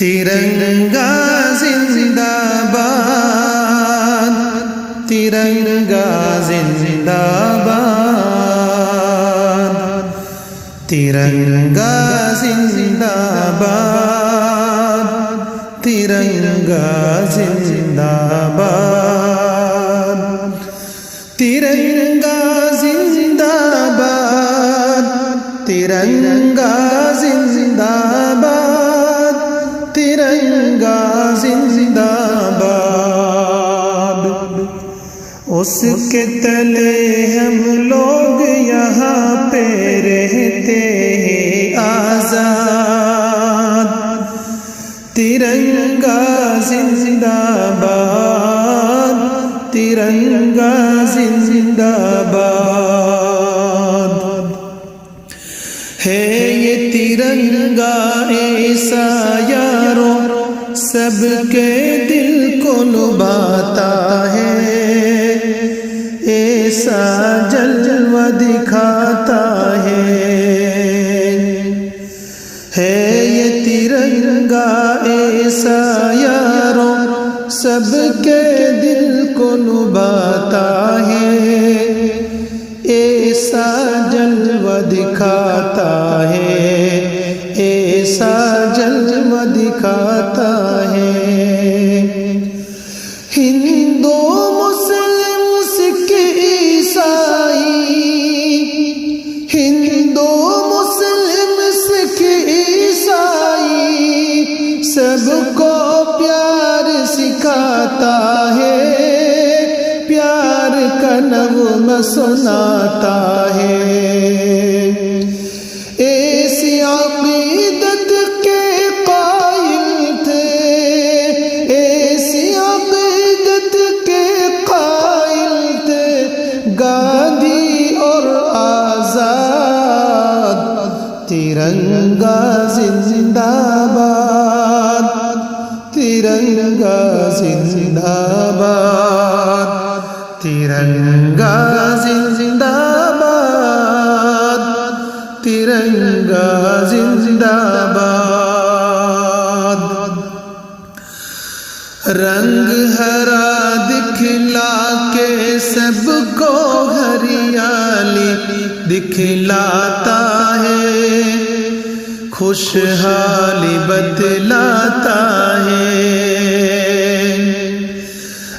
ترنگا زندہ باد، ترنگا زندہ باد، ترنگا زندہ باد، ترنگا زندہ باد، ترنگا زندہ باد، ترنگا زندہ باد، ترنگا زندہ باد۔ اس کے تلے ہم لوگ یہاں پہ رہتے ہیں آزاد، ترنگا زندہ باد، ترنگا زندہ باد۔ ہے یہ ترنگا ایسا یارو سب کے دل کو لبھاتا ہے، ایسا جلوہ دکھاتا ہے یہ ترنگا ایسا یارو سب کے دل کو لبھاتا ہے، ایسا جلوہ دکھاتا ہے، ایسا جلوہ دکھاتا ہے۔ ہندو مسلم سکھ عیسائی، ہندو مسلم سکھ عیسائی سب کو پیار سکھاتا ہے، پیار کا نغمہ سناتا ہے۔ ایسی عقیدت کے قائل تھے، ایسی عقیدت کے قائل تھے گاندھی اور آزاد، ترنگا زندہ باد، ترنگا زندہ باد، ترنگا زندہ باد، ترنگا زندہ باد۔ رنگ ہرا دکھلا کے سب کو ہریالی دکھلاتا ہے، خوشحالی بتلاتا ہے۔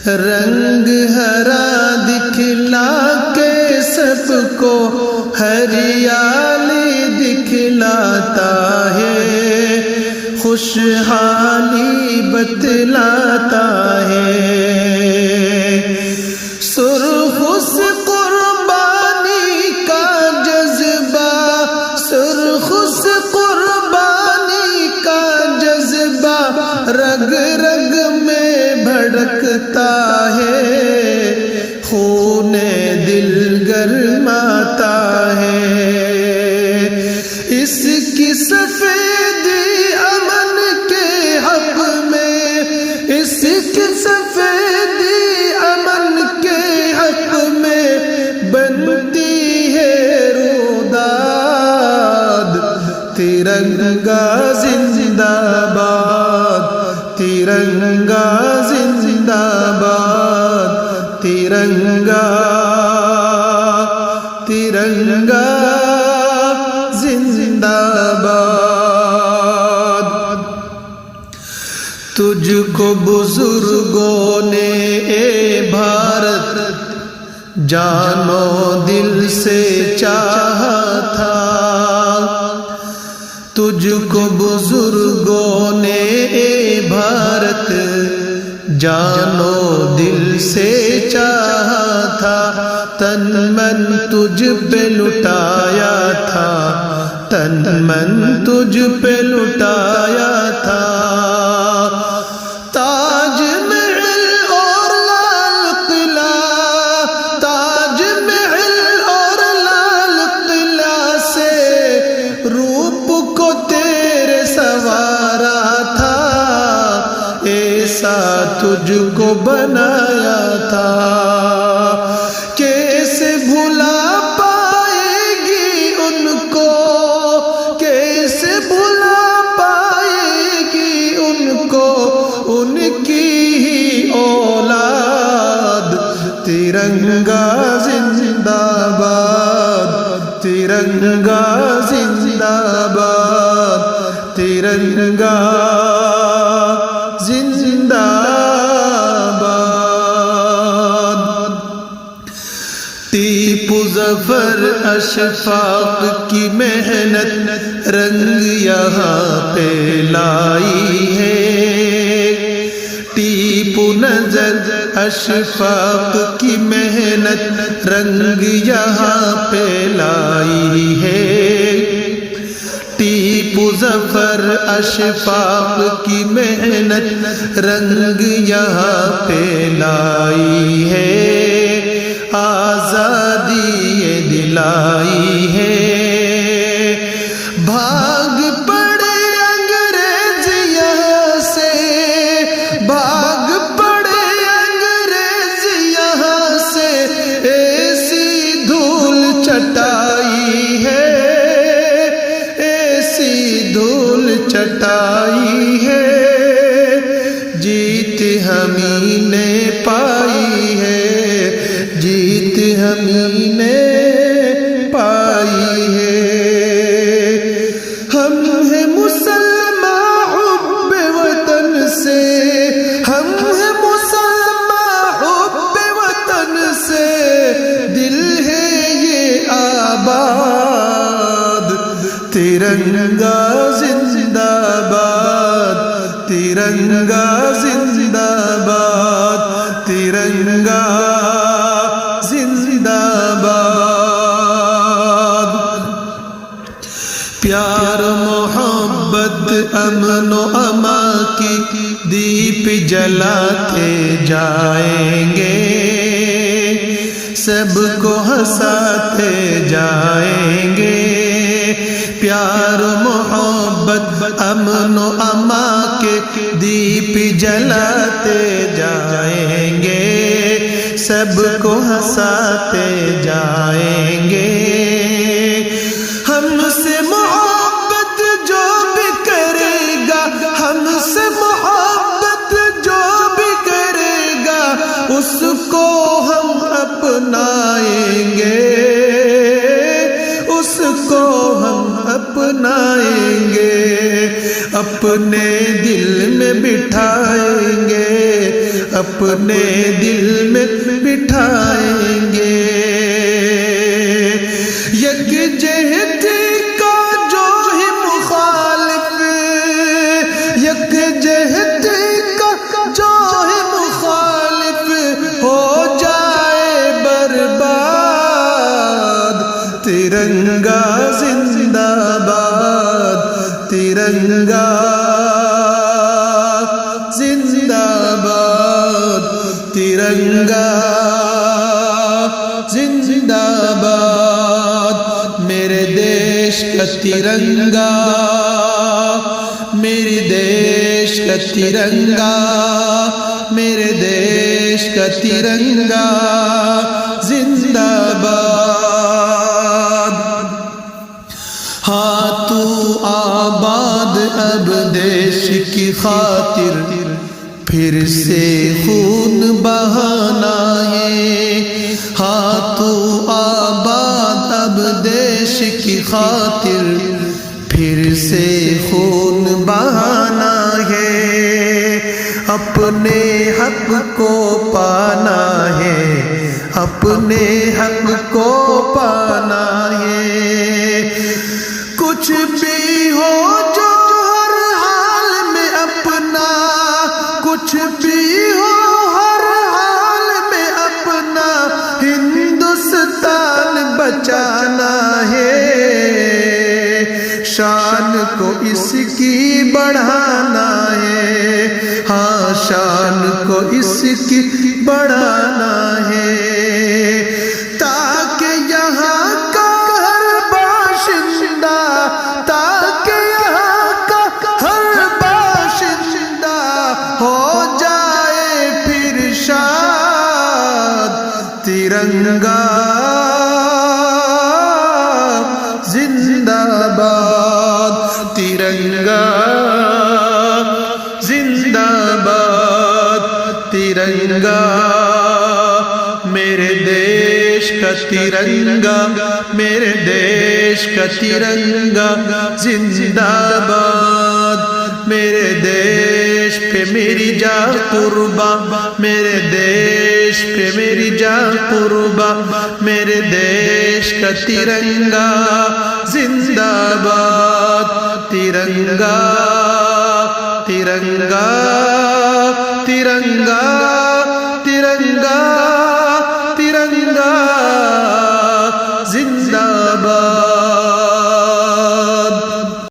رنگ ہرا دکھلا کے سب کو ہریالی دکھلاتا ہے، خوشحالی بتلاتا ہے۔ سرخ سے قربانی کا جذبہ، سرخ سے قربانی کا جذبہ رگ رگ میں بھڑکتا ہے، خون دل گرماتا ہے۔ اس کی سفیدی امن کے حق میں، اس کی سفیدی امن کے حق میں بنتی ہے روداد، ترنگا زندہ باد، ترنگا زندہ باد، ترنگا، ترنگا زندہ باد۔ تجھ کو بزرگوں نے اے بھارت جانو دل سے چاہا تھا، تجھ کو بزرگوں نے اے بھارت جانو دل سے چاہا تھا، تن من تجھ پہ لٹایا تھا، تن من تجھ پہ لٹایا تھا۔ تاج محل اور لال قلعہ، تاج محل اور لال قلعہ سے روپ کو تیرے سنوارا تھا، ایسا تجھ کو بنایا تھا۔ کیسے بھلا پائے گی ان کو، کیسے بھلا پائے گی ان کو ان کی ہی اولاد، ترنگا زندہ باد، ترنگا زندہ باد، ترنگا زندہ باد۔ ٹیپو ظفر اشفاق کی محنت رنگ یہاں پہ لائی ہے، ٹیپو نظر اشفاق کی محنت رنگ یہاں پہ لائی ہے، ٹیپو ظفر اشفاق کی محنت رنگ یہاں پہ لائی ہے، آزادی یہ دلائی ہے۔ بھاگ پڑے انگریز یہاں سے، بھاگ پڑے انگریز یہاں سے، ایسی دھول چٹائی ہے، ایسی دھول چٹائی ہے، جیت ہمیں نے پائی ہے، جیت ہمیں نے پائی ہے۔ ہم ہیں مسلمان حب وطن سے، ہم ہیں مسلمان حب وطن سے، دل ہے یہ آباد، ترنگا زندہ باد، ترنگا زندہ باد، ترنگا زندہ باد۔ پیار محبت امن و امان کی دیپ جلاتے جائیں گے، سب کو ہنساتے جائیں گے، پیار محبت امن و امان کے دیپ جلاتے جائیں گے، سب کو ہنساتے جائیں گے۔ ہم سے محبت جو بھی کرے گا، ہم سے محبت جو بھی کرے گا، اس کو ہم اپنائیں گے، اس کو ہم اپنائیں گے، اپنے دل میں بٹھائیں گے، اپنے دل میں بٹھائیں گے۔ یکجہتی کا جو ہی مخالف، یکجہتی کا جو ہی مخالف ہو جائے برباد، ترنگا زندہ باد، ترنگا زندہ باد، ترنگا زندہ باد۔ میرے دیش کا ترنگا، میرے دیش کا ترنگا، میرے دیش کا ترنگا زندہ باد۔ ہاں تو آباد اب دیش کی خاطر، پھر سے خون بہانا ہے، ہاں تو آباد اب دیش کی خاطر، پھر سے خون بہانا ہے، اپنے حق کو پانا ہے، اپنے حق کو پانا ہے۔ کچھ بھی ہو جو ہر حال میں اپنا، کچھ بھی ہو ہر حال میں اپنا ہندوستان بچانا ہے، شان کو اس کی بڑھانا ہے، ہاں شان کو اس کی بڑھانا ہے، تاکہ یہاں کا ہر باشندہ، تاکہ یہاں کا ہر باشندہ ہو جائے پھر شاد، ترنگا زندہ باد، ترنگا زندہ ترنگا میرے دیش کا ترنگا میرے دیش کا ترنگا زندہ باد میرے دیش پہ میری جا قربا میرے دیش پہ میری جا قربا میرے دیش کا ترنگا زندہ باد ترنگا ترنگا ترنگا